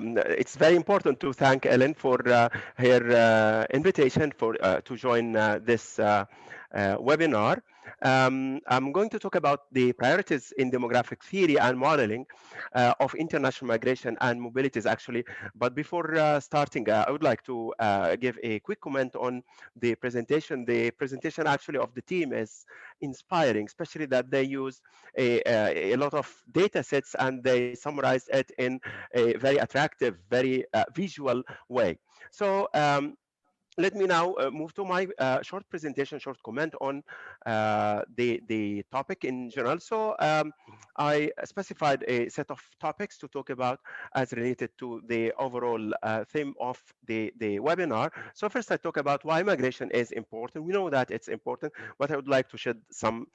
It's very important to thank Ellen for her invitation to join this webinar. I'm going to talk about the priorities in demographic theory and modeling of international migration and mobilities, actually. But before starting, I would like to give a quick comment on the presentation. The presentation actually of the team is inspiring, especially that they use a lot of data sets and they summarized it in a very attractive, very visual way. So let me now move to my short presentation, short comment on the topic in general. So I specified a set of topics to talk about as related to the overall theme of the webinar. So first I talk about why migration is important. We know that it's important, but I would like to shed some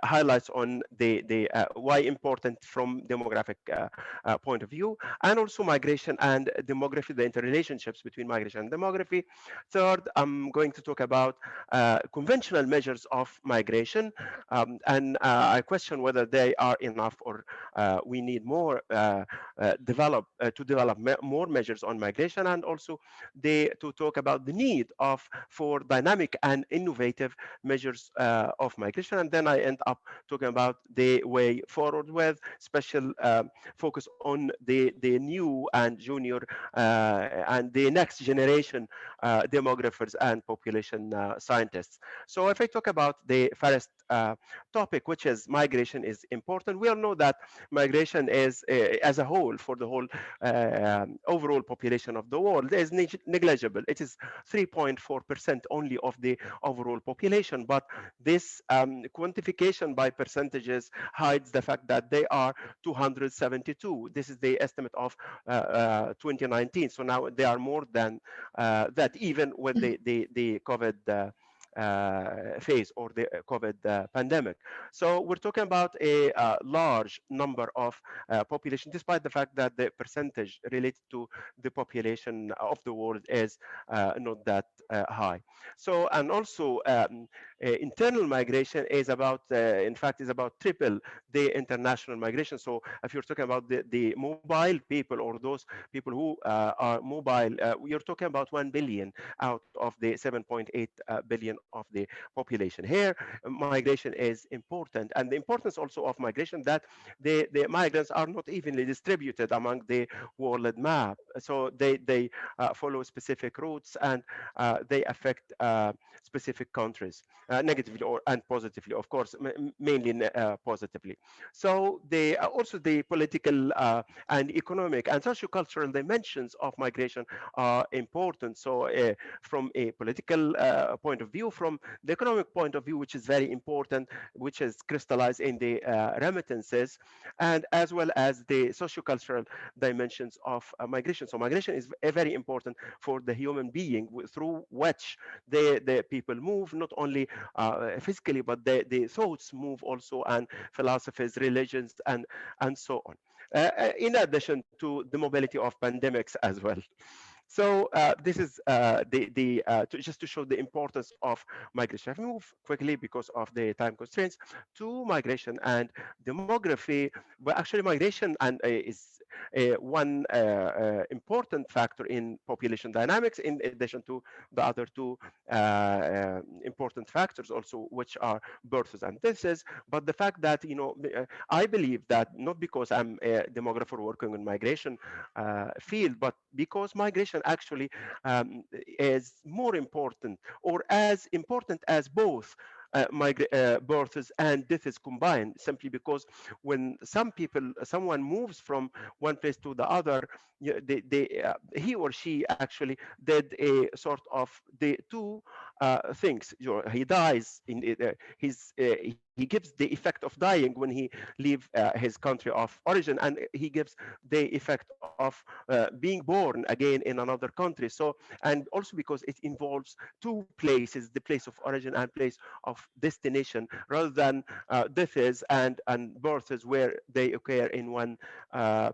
highlights on the why important from demographic point of view, and also migration and demography, the interrelationships between migration and demography. Third, I'm going to talk about conventional measures of migration, and I question whether they are enough or we need more to develop more measures on migration, and also to talk about the need for dynamic and innovative measures of migration. And then I end up talking about the way forward with special focus on the new and junior and the next generation demographers and population scientists. So if I talk about the first topic, which is migration is important, we all know that migration is, as a whole, for the whole overall population of the world, is negligible. It is 3.4% only of the overall population, but this quantification by percentages hides the fact that they are 272. This is the estimate of 2019. So now they are more than that, even with the COVID phase or the COVID pandemic. So we're talking about a large number of population, despite the fact that the percentage related to the population of the world is not that high. So, and also internal migration is about, in fact, is about triple the international migration. So if you're talking about the mobile people or those people who are mobile, you're talking about 1 billion out of the 7.8 billion of the population. Here, migration is important, and the importance also of migration that the migrants are not evenly distributed among the world map. So they follow specific routes, and they affect specific countries negatively or and positively, of course, mainly positively. So they also the political and economic and socio-cultural dimensions of migration are important. So from a political point of view, from the economic point of view, which is very important, which is crystallized in the remittances, and as well as the socio-cultural dimensions of migration. So migration is very important for the human being, through which the people move, not only physically, but the thoughts move also, and philosophies, religions, and so on. In addition to the mobility of pandemics as well. So this is just to show the importance of migration. I've moved quickly because of the time constraints to migration and demography. But actually, migration and is one important factor in population dynamics, in addition to the other two important factors also, which are births and deaths. But the fact that, I believe that not because I'm a demographer working in migration field, but because migration actually is more important, or as important as both births and deaths combined, simply because when someone moves from one place to the other, he or she actually did a sort of the two things. He dies in he gives the effect of dying when he leave his country of origin, and he gives the effect of being born again in another country. So, and also because it involves two places, the place of origin and place of destination, rather than deaths and births where they occur in one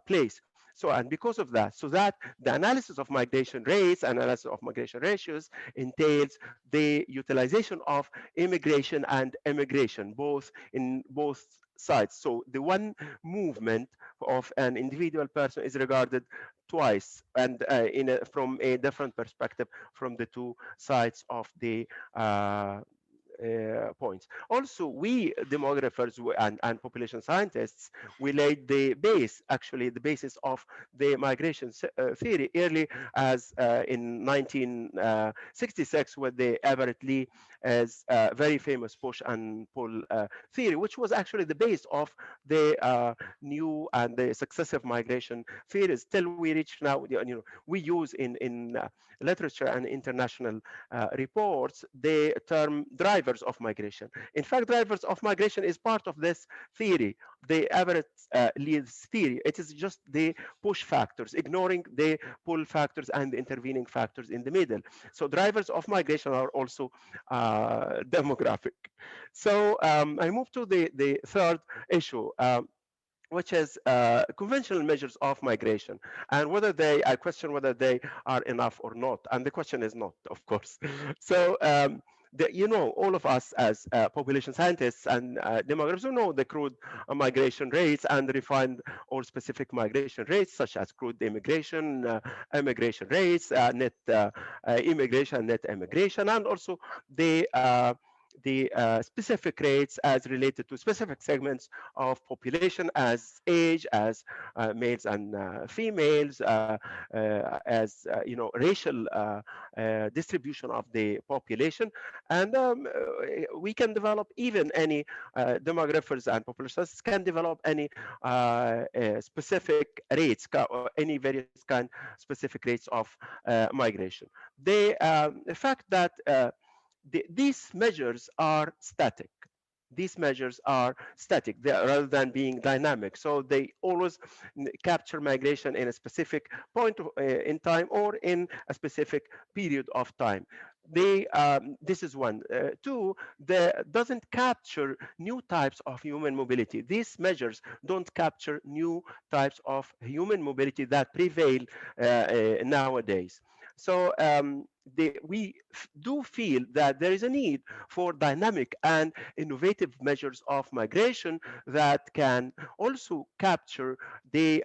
place. So, and because of that, so that the analysis of migration rates, analysis of migration ratios entails the utilization of immigration and immigration, both in both sides. So the one movement of an individual person is regarded twice, and from a different perspective from the two sides of the points. Also, we demographers and population scientists, we laid the base, actually the basis of the migration theory early as in 1966 with the Everett Lee as very famous push and pull theory, which was actually the base of the new and the successive migration theories till we reach now. We use in literature and international reports the term drivers of migration. In fact, drivers of migration is part of this theory, the Everett Lee's theory. It is just the push factors, ignoring the pull factors and the intervening factors in the middle. So drivers of migration are also demographic. So I move to the third issue. Which is conventional measures of migration, and whether I question whether they are enough or not. And the question is not, of course. So, all of us as population scientists and demographers who know the crude migration rates and refined or specific migration rates, such as crude immigration, immigration rates, net immigration, net immigration, and also the specific rates as related to specific segments of population, as age, as males and females, as racial distribution of the population. And we can develop even any demographers and population scientists can develop any specific rates, or any various kind specific rates of migration. The fact that these measures are static. These measures are static rather than being dynamic. So they always capture migration in a specific point in time or in a specific period of time. This is one. Two, doesn't capture new types of human mobility. These measures don't capture new types of human mobility that prevail nowadays. So we do feel that there is a need for dynamic and innovative measures of migration that can also capture the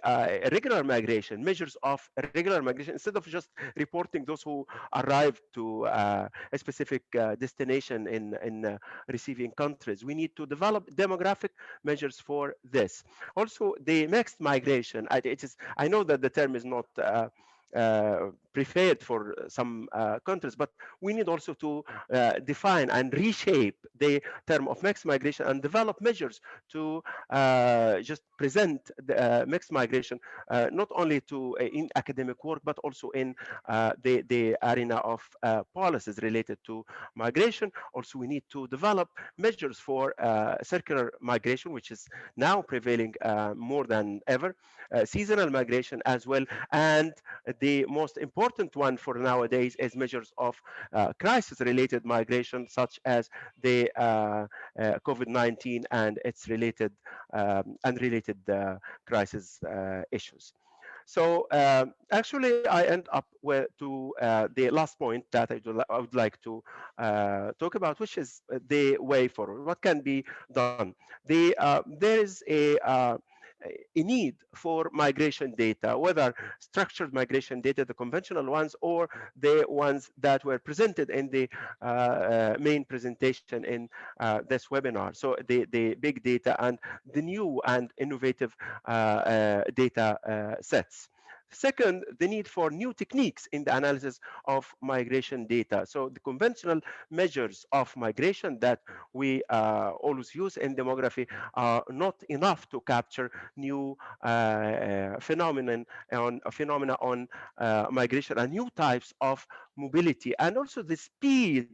regular migration, measures of regular migration, instead of just reporting those who arrive to a specific destination in receiving countries. We need to develop demographic measures for this. Also, the mixed migration, I know that the term is not preferred for some countries, but we need also to define and reshape the term of mixed migration and develop measures to just present the mixed migration not only in academic work, but also in the arena of policies related to migration. Also, we need to develop measures for circular migration, which is now prevailing more than ever, seasonal migration as well, and the most important one for nowadays is measures of crisis-related migration, such as the COVID-19 and its related unrelated crisis issues. So actually, I end up to the last point that I would like to talk about, which is the way forward. What can be done? There is a need for migration data, whether structured migration data, the conventional ones, or the ones that were presented in the main presentation in this webinar. So the big data and the new and innovative data sets. Second, the need for new techniques in the analysis of migration data. So the conventional measures of migration that we always use in demography are not enough to capture new phenomena on migration and new types of mobility, and also the speed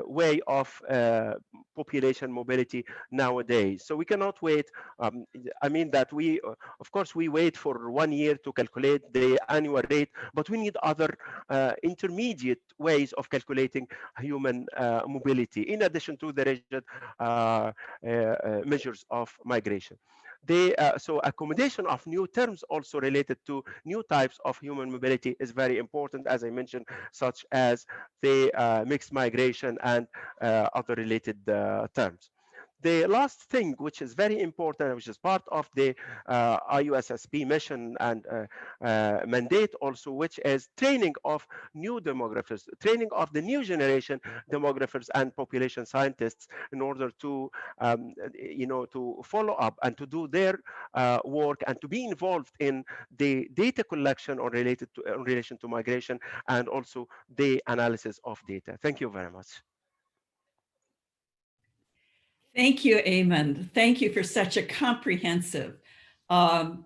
way of population mobility nowadays. So we cannot wait. I mean that of course, we wait for 1 year to calculate the annual rate, but we need other intermediate ways of calculating human mobility, in addition to the rigid measures of migration. So accommodation of new terms also related to new types of human mobility is very important, as I mentioned, such as the mixed migration and other related terms. The last thing, which is very important, which is part of the IUSSP mission and mandate also, which is training of new demographers, training of the new generation demographers and population scientists in order to, to follow up and to do their work and to be involved in the data collection or related to in relation to migration and also the analysis of data. Thank you very much. Thank you, Ayman. Thank you for such a comprehensive,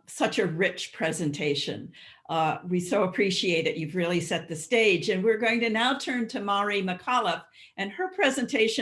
such a rich presentation. We so appreciate it. You've really set the stage. And we're going to now turn to Mari McAuliffe, and her presentation